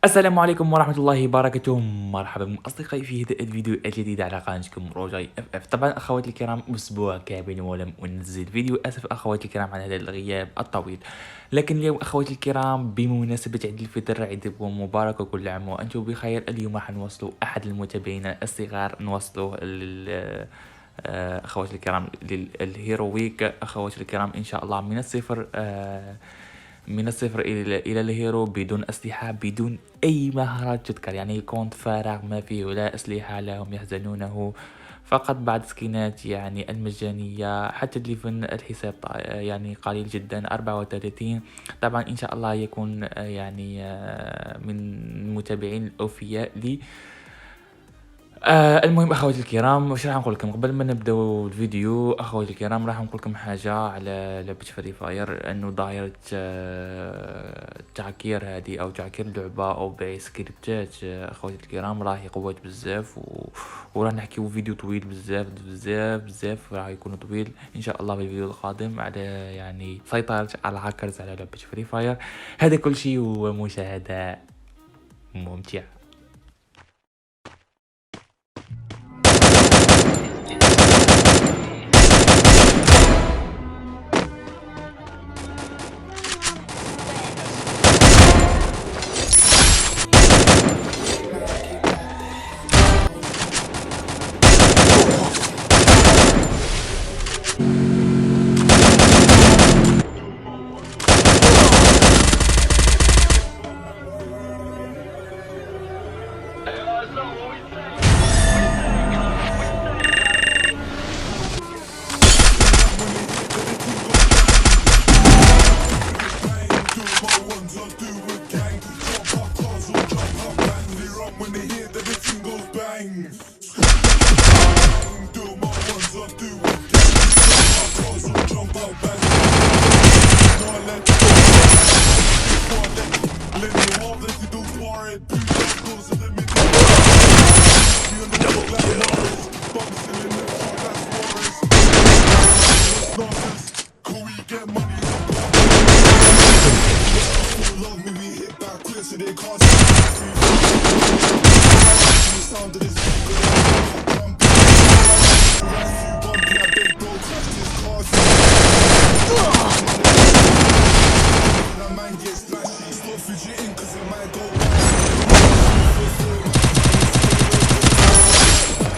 السلام عليكم ورحمة الله وبركاته. مرحبا بكم أصدقائي في هذا الفيديو الجديد على قناتكم روجاي اف اف. طبعا أخواتي الكرام، أسبوع كامل ولم أنزل فيديو، أسف أخواتي الكرام على هذا الغياب الطويل. لكن اليوم أخواتي الكرام بمناسبة عيد الفطر، عيدكم مبارك وكل عام وأنتم بخير. اليوم حنوصلوا أحد المتابعين الصغار، نوصلوا أخواتي الكرام للهيرو ويك. أخواتي الكرام إن شاء الله من الصفر إلى الهيرو، بدون أسلحة، بدون أي مهارات تذكر، يعني كونت فارغ ما فيه ولا أسلحة لهم يحزنونه، فقط بعض سكينات يعني المجانية. حتى تليفون الحساب يعني قليل جدا 34. طبعا إن شاء الله يكون يعني من المتابعين الأوفياء لي. المهم اخواتي الكرام، واش راح نقول لكم قبل ما نبداو الفيديو؟ اخواتي الكرام راح نقول لكم حاجه على لعبه فري فاير، انه دايره تعكير هذه او تعكير لعبه او بيع سكريبتات. اخواتي الكرام راهي قوات بزاف وراح نحكيو فيديو طويل بزاف بزاف بزاف، راح يكون طويل ان شاء الله في الفيديو القادم على يعني سيطره على هاكرز على لعبه فري فاير. هذا كل شيء ومشاهده ممتعه.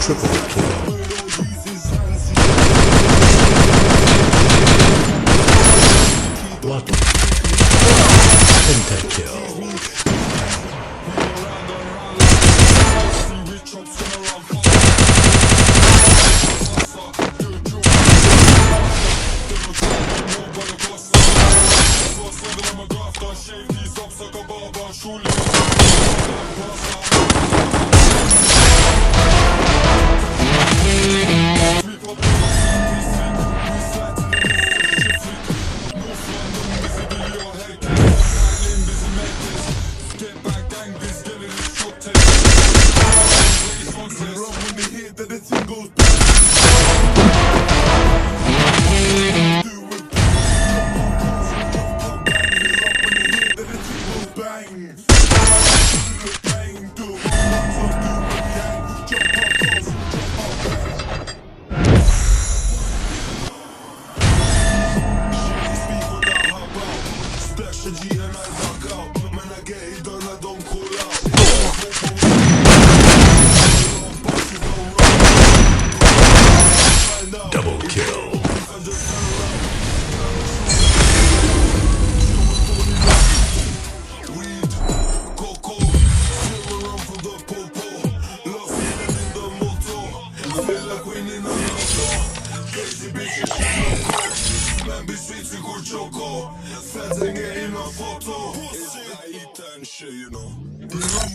Triple kill. What? Pentakill. Double kill.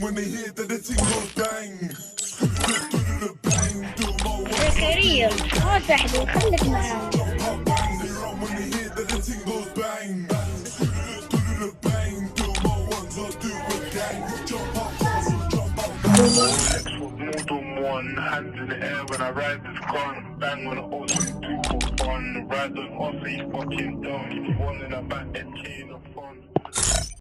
When they hear that the thing goes bang, زكريا صاحبي خليك معانا. when they hear that the thing goes bang, bang, do my ones or do a gang, jump up, jump up. More than one, hands in the air when I ride this gun. Bang on the ocean, do for fun. Ride on Aussie, fucking dumb. If you want in a back, then chain of fun.